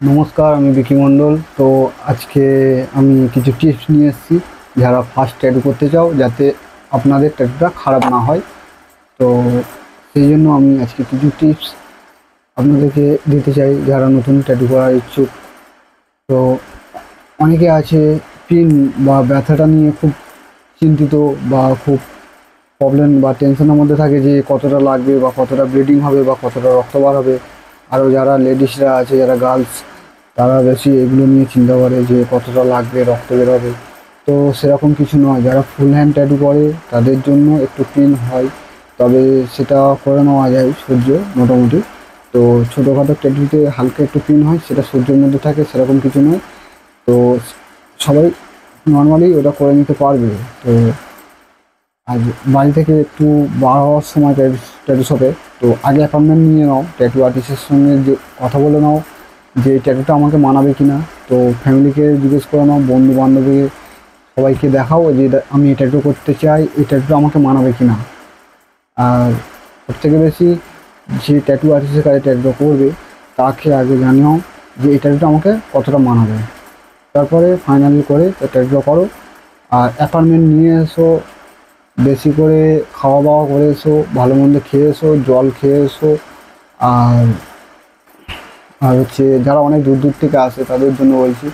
নমস্কার, আমি বিকি মণ্ডল। তো আজকে আমি কিছু টিপস নিয়ে এসেছি যারা ফার্স্ট ট্যাটু করতে চাও, যাতে আপনাদের ট্যাটুটা খারাপ না হয়। তো সেই জন্য আমি আজকে কিছু টিপস আপনাদেরকে দিতে চাই যারা নতুন ট্যাটু করার ইচ্ছুক। তো অনেকে আছে পিন বা ব্যথাটা নিয়ে খুব চিন্তিত বা খুব প্রবলেম বা টেনশনের মধ্যে থাকে যে কতটা লাগবে বা কতটা ব্লিডিং হবে বা কতটা রক্ত বার হবে। আরও যারা লেডিসরা আছে, যারা গার্লস, তারা বেশি এগুলো নিয়ে চিন্তা করে যে কতটা লাগবে, রক্ত বেরোবে। তো সেরকম কিছু নয়। যারা ফুল হ্যান্ড ট্যাটু করে তাদের জন্য একটু পেন হয়, তবে সেটা করে নেওয়া যায় সহ্য মোটামুটি। তো ছোটোখাটো ট্যাটুতে হালকা একটু পেন হয়, সেটা সহ্যের মধ্যে থাকে, সেরকম কিছু নয়। তো সবাই নর্মালি ওটা করে নিতে পারবে। তো আর বাড়ি থেকে একটু বার হওয়ার সময় ট্যাটু শপে, তো আগে অ্যাপয়েন্টমেন্ট নিয়ে নাও, ট্যাটু আর্টিস্টের সঙ্গে যে কথা বলে নাও যে এই ট্যাটুটা আমাকে মানাবে কি না। তো ফ্যামিলিকে জিজ্ঞেস করে নাও, বন্ধু বান্ধবীকে সবাইকে দেখাও যে আমি এই ট্যাটু করতে চাই, এই ট্যাটুটা আমাকে মানাবে কি না। আর সবথেকে বেশি যে ট্যাটু আর্টিস্টের কাছে ট্যাটুটা করবে তাকে আগে জানিও যে এই ট্যাটুটা আমাকে কতটা মানাবে। তারপরে ফাইনালি করে ট্যাটুটা করো। আর অ্যাপয়েন্টমেন্ট নিয়ে এসো, বেশি করে খাওয়া দাওয়া করে এসো, ভালো মন্দ খেয়ে এসো, জল খেয়ে এসো। আর আর হচ্ছে যারা অনেক দূর দূর থেকে আসে তাদের জন্য বলছি,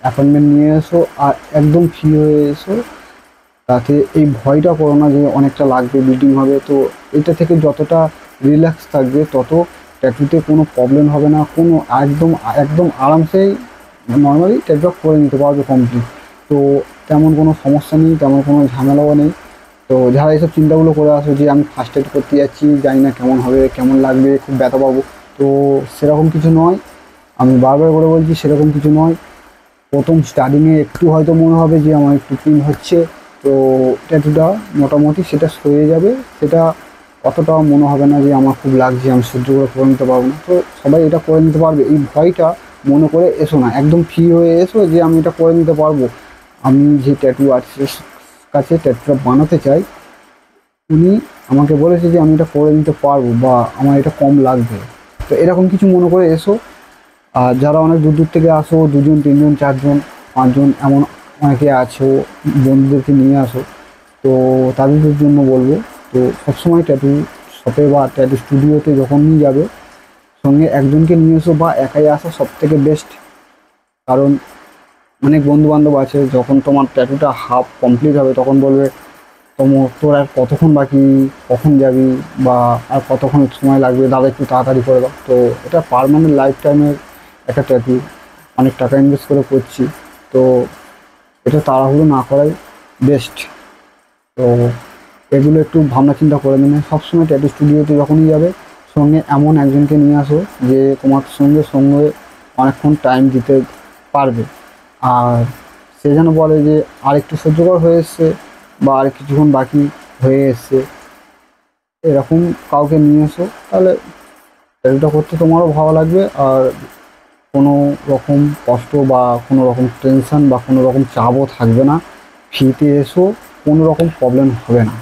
অ্যাপয়েন্টমেন্ট নিয়ে এসো আর একদম ফ্রি হয়ে এসো। তাতে এই ভয়টা করো না যে অনেকটা লাগবে, ব্লিডিং হবে। তো এটা থেকে যতটা রিল্যাক্স থাকবে তত ট্যাটুতে কোনো প্রবলেম হবে না, কোনো একদম একদম আরামসেই নর্মালি ট্যাটু করে নিতে পারবে কমপ্লিট। তো তেমন কোনো সমস্যা নেই, তেমন কোনো ঝামেলাও নেই। তো যারা এইসব চিন্তাগুলো করে আসো যে আমি ফার্স্ট এড করতে যাচ্ছি, জানি না কেমন হবে, কেমন লাগবে, খুব ব্যথা পাবো, তো সেরকম কিছু নয়। আমি বারবার করে বলছি, সেরকম কিছু নয়। প্রথম স্টার্টিংয়ে একটু হয়তো মনে হবে যে আমার একটু পেন হচ্ছে, তো ট্যাটুটা মোটামুটি সেটা সয়ে যাবে। সেটা অতটাও মনে হবে না যে আমার খুব লাগছে, আমি সহ্য করে নিতে পারবো না। তো সবাই এটা করে নিতে পারবে, এই ভয়টা মনে করে এসো না, একদম ফ্রি হয়ে এসো যে আমি এটা করে নিতে পারবো। আমি যে ট্যাটু আর্টিস্টের কাছে ট্যাটুটা বানাতে চাই, উনি আমাকে বলেছে যে আমি এটা করে নিতে পারবো বা আমার এটা কম লাগবে। তো এরকম কিছু মনে করে এসো। আর যারা অনেক দূর দূর থেকে আসো, 2জন 3জন 4জন 5জন এমন অনেকে আছো, বন্ধুদেরকে নিয়ে আসো। তো তাদের জন্য বলবো, তো সবসময় ট্যাটু শপে বা ট্যাটু স্টুডিওতে যখনই যাবে সঙ্গে একজনকে নিয়ে এসো, বা একাই আসা সব থেকে বেস্ট। কারণ অনেক বন্ধু বান্ধব আছে, যখন তোমার ট্যাটুটা হাফ কমপ্লিট হবে তখন বলবে তোর আর কতক্ষণ বাকি, কখন যাবি, বা আর কতক্ষণ সময় লাগবে, দাদা একটু তাড়াতাড়ি করে দাও। তো এটা পার্মানেন্ট লাইফ টাইমের একটা ট্যাটু, অনেক টাকা ইনভেস্ট করে করছি। তো এটা তাড়াহুড়ো না করাই বেস্ট। তো এগুলো একটু ভাবনা চিন্তা করে নেবে। সবসময় ট্যাটু স্টুডিওতে যখনই যাবে সঙ্গে এমন একজনকে নিয়ে আসো যে তোমার সঙ্গে সঙ্গে অনেকক্ষণ টাইম দিতে পারবে। আর সে যেন বলে যে আর একটু সহ্যকর হয়ে এসছে বা আর কিছুক্ষণ বাকি হয়ে এসছে, এরকম কাউকে নিয়ে এসো। তাহলে ট্যাটুটা করতে তোমারও ভালো লাগবে, আর কোনো রকম কষ্ট বা কোনো রকম টেনশন বা কোনো রকম চাপও থাকবে না। ফ্রিতে এসো, কোনো রকম প্রবলেম হবে না।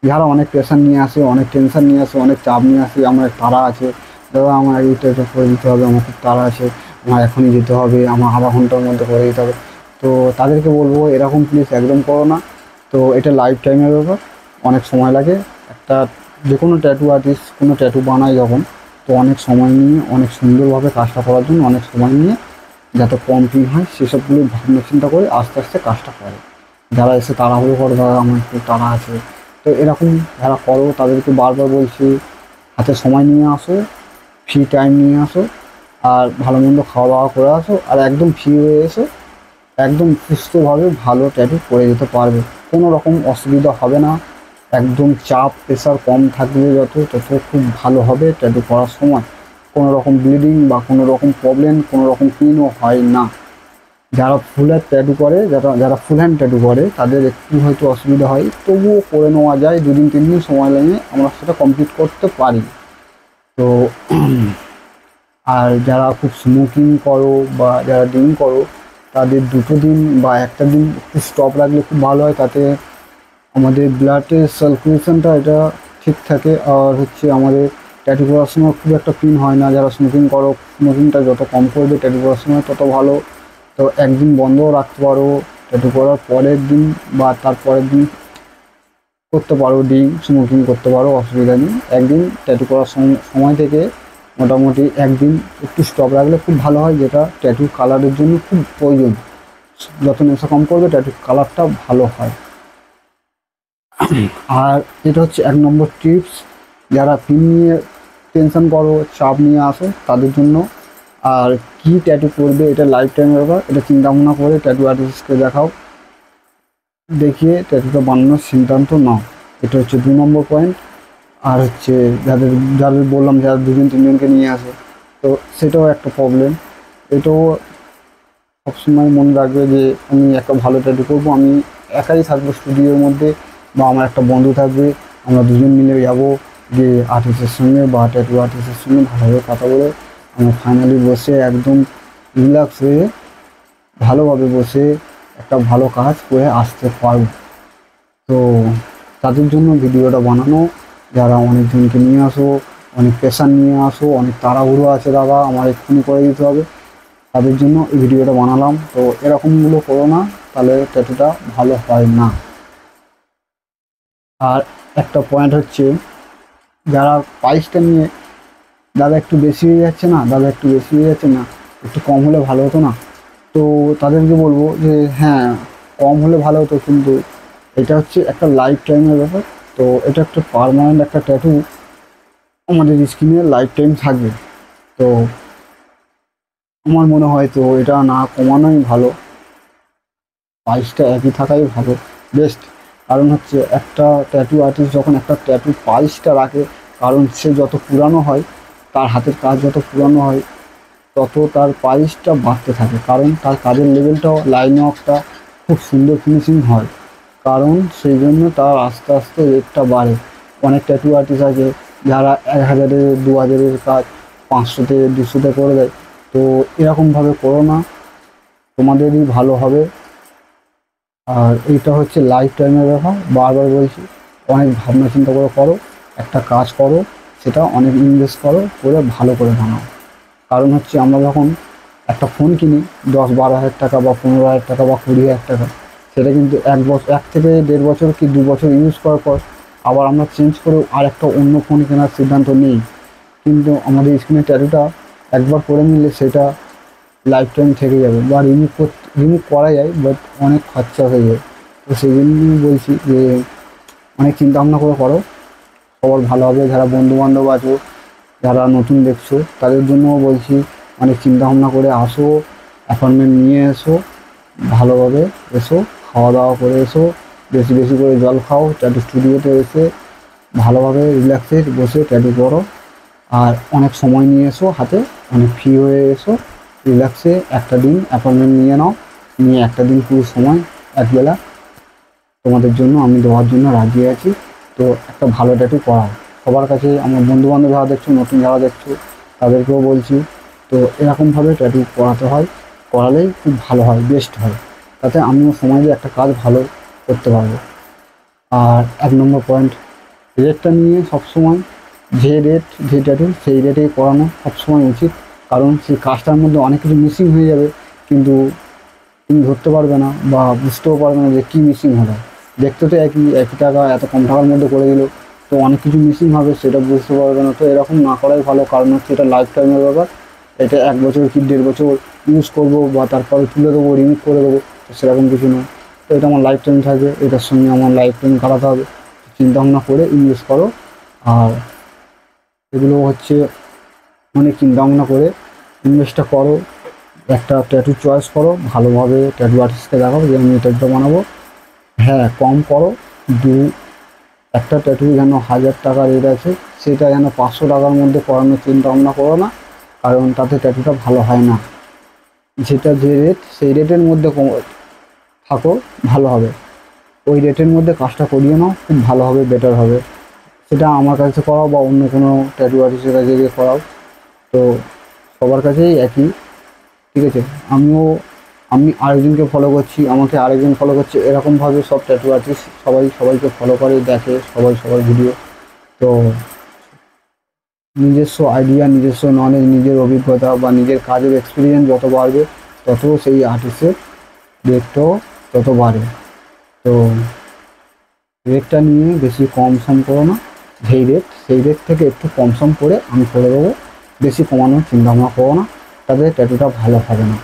যারা অনেক প্রেশার নিয়ে আসে, অনেক টেনশন নিয়ে আসে, অনেক চাপ নিয়ে আসে, আমার তাড়া আছে, দাদা আমার এইটা এটা করে দিতে হবে, আমার খুব তাড়া আছে, আমার এখনই যেতে হবে, আমার আধা ঘন্টার মধ্যে করে দিতে হবে। তো তাদেরকে বলবো এরকম প্লিজ একদম করো না। তো এটা লাইফ টাইমের ব্যাপার, অনেক সময় লাগে। একটা যে কোনো ট্যাটু আর্টিস্ট কোনো ট্যাটু বানায় যখন, তো অনেক সময় নিয়ে অনেক সুন্দরভাবে কাজটা করার জন্য অনেক সময় নিয়ে, যাতে কম পিন হয় সেসবগুলো ভাবনা চিন্তা করে আস্তে আস্তে কাজটা করে। যারা এসে তাড়াহুড়ো করে, দাদা আমার একটু তাড়া আছে, তো এরকম যারা করো তাদেরকে বারবার বলছি হাতে সময় নিয়ে আসো, ফ্রি টাইম নিয়ে আসো, আর ভালো মন্দ খাওয়া দাওয়া করে আসো, আর একদম ফ্রি হয়ে এসো। একদম সুস্থভাবে ভালো ট্যাটু করে যেতে পারবে, কোনো রকম অসুবিধা হবে না। একদম চাপ প্রেশার কম থাকবে যত, তত খুব ভালো হবে ট্যাটু করার সময়। কোনো রকম ব্লিডিং বা কোনো রকম প্রবলেম, কোনো রকম পেনও হয় না। যারা ফুল হ্যান্ড ট্যাটু করে, যারা যারা ফুল হ্যান্ড ট্যাটু করে তাদের একটু হয়তো অসুবিধা হয়, তবুও করে নেওয়া যায়। 2 দিন 3 দিন সময় লাগে আমরা সেটা কমপ্লিট করতে পারি। তো আর যারা খুব স্মোকিং করো বা যারা ড্রিঙ্ক করো, তাদের 2 দিন বা একটা দিন একটু স্টপ রাখলে খুব ভালো হয়। তাতে আমাদের ব্লাডের সার্কুলেশনটা এটা ঠিক থাকে, আর হচ্ছে আমাদের ট্যাটু করার সময় খুব একটা পেন হয় না। যারা স্মোকিং করো, স্মোকিংটা যত কম করবে ট্যাটু করার সময় তত ভালো। তো একদিন বন্ধও রাখতে পারো, ট্যাটু করার পরের দিন বা তার পরের দিন করতে পারো, স্মোকিং করতে পারো, অসুবিধা নেই। একদিন ট্যাটু করার সময় থেকে মোটামুটি একদিন একটু স্টপ রাখলে খুব ভালো হয়, যেটা ট্যাটুর কালারের জন্য খুব প্রয়োজন। যত নেশা কম করবে ট্যাটুর কালারটা ভালো হয়। আর এটা হচ্ছে 1 নম্বর টিপস, যারা পিন নিয়ে টেনশন করো, চাপ নিয়ে আসো তাদের জন্য। আর কি ট্যাটু করবে এটা লাইফ টাইমের ব্যাপার, এটা চিন্তা ভাবনা করে ট্যাটু আর্টিস্টকে দেখাও, দেখিয়ে ট্যাটুটা বানানোর সিদ্ধান্ত নাও। এটা হচ্ছে 2 নম্বর পয়েন্ট। আর হচ্ছে যাদের যাদের বললাম যারা 2-3 জনকে নিয়ে আসে, তো সেটাও একটা প্রবলেম। এটাও সবসময় মনে রাখবে যে আমি একটা ভালো ট্যাটু করবো, আমি একাই থাকবো স্টুডিওর মধ্যে, বা আমার একটা বন্ধু থাকবে, আমরা দুজন মিলে যাবো, যে আর্টিস্টের সঙ্গে বা ট্যাটু আর্টিস্টের সঙ্গে ভালোভাবে কথা বলে আমরা ফাইনালি বসে একদম রিল্যাক্স হয়ে ভালোভাবে বসে একটা ভালো কাজ করে আসতে পারবো। তো তাদের জন্য ভিডিওটা বানানো, যারা অনেকজনকে নিয়ে আসো, অনেক প্রেশার নিয়ে আসো, অনেক তাড়াহুড়ো আছে দাদা আমার এক্ষুনি করে দিতে হবে, তাদের জন্য এই ভিডিওটা বানালাম। তো এরকমগুলো করো না, তাহলে ট্যাটুটা ভালো হয় না। আর একটা পয়েন্ট হচ্ছে, যারা প্রাইসটা নিয়ে দাদা একটু বেশি হয়ে যাচ্ছে না, দাদা একটু বেশি হয়ে যাচ্ছে না, একটু কম হলে ভালো হতো না, তো তাদেরকে বলবো যে হ্যাঁ কম হলে ভালো হতো, কিন্তু এটা হচ্ছে একটা লাইফ টাইমের ব্যাপার। তো এটা একটা পার্মানেন্ট একটা ট্যাটু আমাদের স্কিনে লাইফ টাইম থাকবে। তো আমার মনে হয় তো এটা না কমানোই ভালো, প্রাইসটা একই থাকাই ভালো, বেস্ট। কারণ হচ্ছে একটা ট্যাটু আর্টিস্ট যখন একটা ট্যাটু প্রাইসটা রাখে, কারণ সে যত পুরানো হয়, তার হাতের কাজ যত পুরানো হয়, তত তার প্রাইসটা বাড়তে থাকে, কারণ তার কাজের লেভেলটাও লাইন ওয়ার্কটা খুব সুন্দর ফিনিশিং হয়, কারণ সেই জন্য তার আস্তে আস্তে রেটটা বাড়ে। অনেক ট্যাটু আর্টিস্ট আছে যারা 1000-এর 2000-এর কাজ 500-তে 200-তে করে দেয়। তো এরকমভাবে করো না, তোমাদেরই ভালো হবে। আর এইটা হচ্ছে লাইফ টাইমের ব্যাপার, বারবার বলছি, অনেক ভাবনা চিন্তা করে করো, একটা কাজ করো, সেটা অনেক ইনভেস্ট করো, করে ভালো করে বানাও। কারণ হচ্ছে আমরা যখন একটা ফোন কিনি 10-12 হাজার টাকা বা 15 হাজার টাকা বা 20 হাজার টাকা, সেটা কিন্তু 1 থেকে 1.5 বছর কি 2 বছর ইউজ করার পর আবার আমরা চেঞ্জ করে আর একটা অন্য ফোন কেনার সিদ্ধান্ত নিই। কিন্তু আমাদের স্ক্রিনের ট্যাটুটা একবার করে নিলে সেটা লাইফ টাইম থেকে যাবে, বা রিমুভ করা যায়, বাট অনেক খরচা হয়ে যায়। তো সেই জন্যই বলছি যে অনেক চিন্তা ভাবনা করে করো, সবার ভালো হবে। যারা বন্ধুবান্ধব আছো, যারা নতুন দেখছো, তাদের জন্যও বলছি অনেক চিন্তা ভাবনা করে আসো, অ্যাপয়েন্টমেন্ট নিয়ে এসো, ভালোভাবে এসো, খাওয়া দাওয়া করে এসো, বেশি বেশি করে জল খাও, ট্যাটু স্টুডিওতে এসে ভালোভাবে রিল্যাক্সে বসে ট্যাটু করো। আর অনেক সময় নিয়ে এসো হাতে, অনেক ফ্রি হয়ে এসো, রিল্যাক্সে একটা দিন অ্যাপয়েন্টমেন্ট নিয়ে নাও, নিয়ে একটা দিন পুরো সময় একবেলা তোমাদের জন্য আমি দেওয়ার জন্য রাজি আছি। তো একটা ভালো ট্যাটু করাও। সবার কাছে আমার বন্ধুবান্ধব যারা দেখছো, নতুন যারা দেখছো, তাদেরকেও বলছি, তো এরকমভাবে ট্যাটু করাতে হয়, করালেই খুব ভালো হয়, বেস্ট হয়, তাতে আমিও সময় দিয়ে একটা কাজ ভালো করতে পারবো। আর 1 নম্বর পয়েন্ট, রেটটা নিয়ে সবসময় যে ট্যাটু সেই রেটেই করানো সবসময় উচিত, কারণ সেই কাজটার মধ্যে অনেক কিছু মিসিং হয়ে যাবে, কিন্তু তুমি ধরতে পারবে না বা বুঝতেও পারবে না যে কী মিসিং হলো। দেখতে তো একই টাকা এত কম টাকার মধ্যে করে দিল, তো অনেক কিছু মিসিং হবে, সেটা বুঝতে পারবে না। তো এরকম না করাই ভালো, কারণ হচ্ছে এটা লাইফ টাইমের ব্যাপার। এটা 1 বছর কি 1.5 বছর ইউজ করবো বা তারপরে তুলে দেবো, রিমুভ করে দেবো, তো সেরকম কিছু নয়। তো এটা আমার লাইফ টাইম থাকবে, এটার সঙ্গে আমার লাইফ টাইম কাটাতে হবে। চিন্তা ভাবনা করে ইনভেস্ট করো। আর এগুলো হচ্ছে অনেক চিন্তা ভাবনা করে ইনভেস্টটা করো, একটা ট্যাটু চয়েস করো, ভালোভাবে ট্যাটু আর্টিস্টকে দেখাও যে আমি ট্যাটুটা বানাবো। হ্যাঁ কম করো, দু একটা ট্যাটু যেন 1000 টাকা রেট আছে, সেটা যেন 500 টাকার মধ্যে করানোর চিন্তা ভাবনা করো না, কারণ তাতে ট্যাটুটা ভালো হয় না। যেটা যে রেট সেই রেটের মধ্যে থাকো, ভালো হবে। ওই রেটের মধ্যে কাজটা করিয়ে নাও, খুব ভালো হবে, বেটার হবে। সেটা আমার কাছে করাও বা অন্য কোনো ট্যাটু আর্টিস্টের কাছে গিয়ে করাও, তো সবার কাছেই একই, ঠিক আছে। আমি আরেকজনকে ফলো করছি, আমাকে আরেকজন ফলো করছে, এরকমভাবে সব ট্যাটু আর্টিস্ট সবাই সবাইকে ফলো করে, দেখে সবাই সবার ভিডিও। তো নিজস্ব আইডিয়া, নিজস্ব নলেজ, নিজের অভিজ্ঞতা বা নিজের কাজের এক্সপিরিয়েন্স যত বাড়বে তত সেই আর্টিস্টের রেটটাও তত বাড়ে। তো রেটটা নিয়ে বেশি কম সম করো না, যেই রেট সেই রেট থেকে একটু কম সম করে আমি করে দেবো, বেশি কমানোর চিন্তাভাবনা করো না, তাদের ট্যাটুটা ভালো হবে না।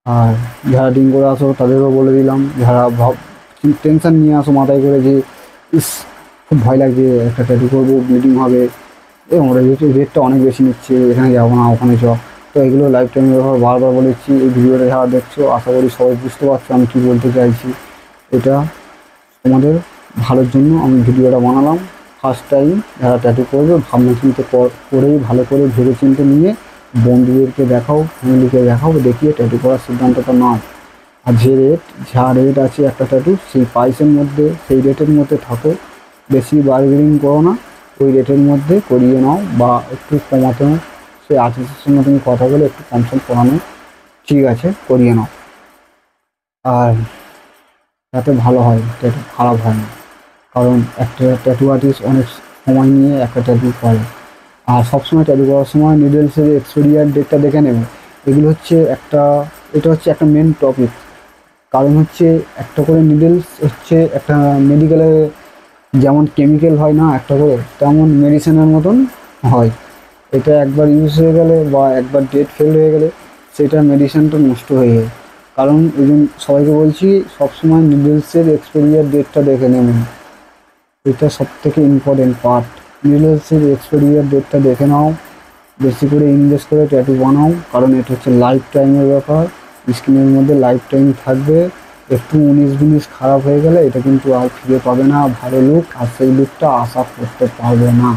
আর যারা ডিম করে আসো তাদেরও বলে দিলাম, যারা টেনশন নিয়ে আসো মাথায় করে যে ইস খুব ভয় লাগছে, একটা ট্যাটু করবো, ব্লিডিং হবে, এবং রেটটা অনেক বেশি নিচ্ছে, এখানে যাবো না ওখানে চ, তো এগুলো লাইফ টাইমের ব্যাপার বারবার বলেছি। এই ভিডিওটা যারা দেখছো আশা করি সবাই বুঝতে পারছো আমি কী বলতে চাইছি। এটা তোমাদের ভালোর জন্য আমি ভিডিওটা বানালাম। ফার্স্ট টাইম যারা ট্যাটু করবে ভাবনা চিন্তে করেই ভালো করে ভেবে চিন্তে নিয়ে বন্ধুদেরকে দেখাও, ফ্যামিলিকে দেখাও, দেখিয়ে ট্যাটু করার সিদ্ধান্তটা নাও। আর যা রেট আছে একটা ট্যাটু সেই প্রাইসের মধ্যে, সেই রেটের মধ্যে থাকো, বেশি বার্গেনিং করো না, ওই রেটের মধ্যে করিয়ে নাও, বা একটু কমাতে সেই আর্টিস্টের সঙ্গে তুমি কথা বলে একটু কম সম করানো, ঠিক আছে করিয়ে নাও। আর যাতে ভালো হয়, ট্যাটু খারাপ হয় না, কারণ একটা ট্যাটু আর্টিস্ট অনেক সময় নিয়ে একটা ট্যাটু করে। আর সবসময় ট্যাটু করার সময় নিডলসের এক্সপায়ার ডেটটা দেখে নেবে। এগুলো হচ্ছে এটা হচ্ছে একটা মেন টপিক। কারণ হচ্ছে একটা করে নিডলস হচ্ছে একটা মেডিকেলে যেমন কেমিক্যাল হয় না একটা করে, তেমন মেডিসিনের মতন হয়। এটা একবার ইউজ হয়ে গেলে বা একবার ডেট ফেল হয়ে গেলে সেটা মেডিসিনটা নষ্ট হয়ে যায়। কারণ এই জন্য সবাইকে বলছি সবসময় নিডলসের এক্সপায়ার ডেটটা দেখে নেবেন, এটা সবথেকে ইম্পর্টেন্ট পার্ট। নিডলসের এক্সপায়ার ডেটটা দেখে নাও, বেশি করে ইনভেস্ট করে ট্যাটু বানাও, কারণ এটা হচ্ছে লাইফ টাইমের ব্যাপার, স্কিনের মধ্যে লাইফ টাইম থাকবে। একটু 19-20 খারাপ হয়ে গেলে এটা কিন্তু আর ফিরে পাবে না ভালো লুক, আর সেই লুকটা আশা করতে পারবে না।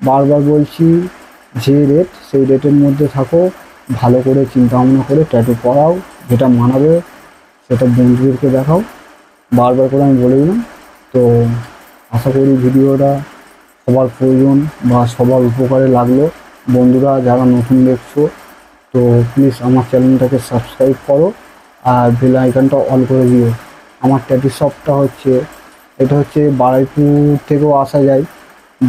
বারবার বলছি, যে রেট সেই রেটের মধ্যে থাকো, ভালো করে চিন্তা ভাবনা করে ট্যাটু করাও, যেটা মানাবে সেটা বন্ধুদেরকে দেখাও, বারবার করে আমি বলে দিলাম। তো আশা করি ভিডিওটা সবার প্রয়োজন বা সবার উপকারে লাগলো। বন্ধুরা যারা নতুন দেখছো তো প্লিজ আমার চ্যানেলটাকে সাবস্ক্রাইব করো আর বেল আইকনটা অন করে দিও। আমার ট্যাটু শপটা হচ্ছে, এটা হচ্ছে বারুইপুর থেকেও আসা যায়,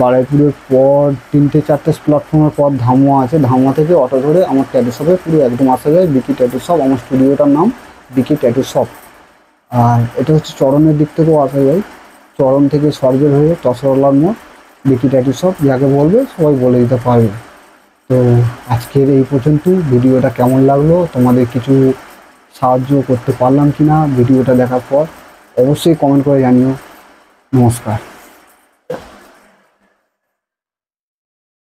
বারুইপুরের পর 3-4টে প্ল্যাটফর্মের পর ধামুয়া আছে, ধামুয়া থেকে অটো ধরে আমার ট্যাটু শপে পুরো একদম আসা যায়, বিকি ট্যাটু শপ। আমার স্টুডিওটার নাম বিকি ট্যাটু শপ। আর এটা হচ্ছে চরণের দিক থেকেও আসা যায়, চরণ থেকে স্বর্গের হয়ে তসরলার মোড়, বিকি ট্যাটু শপ, যাকে বলবে সবাই বলে দিতে পারবে। তো আজকের এই পর্যন্ত। ভিডিওটা কেমন লাগলো, তোমাদের কিছু সাহায্য করতে পারলাম কি না ভিডিওটা দেখার পর অবশ্যই কমেন্ট করে জানিও। নমস্কার।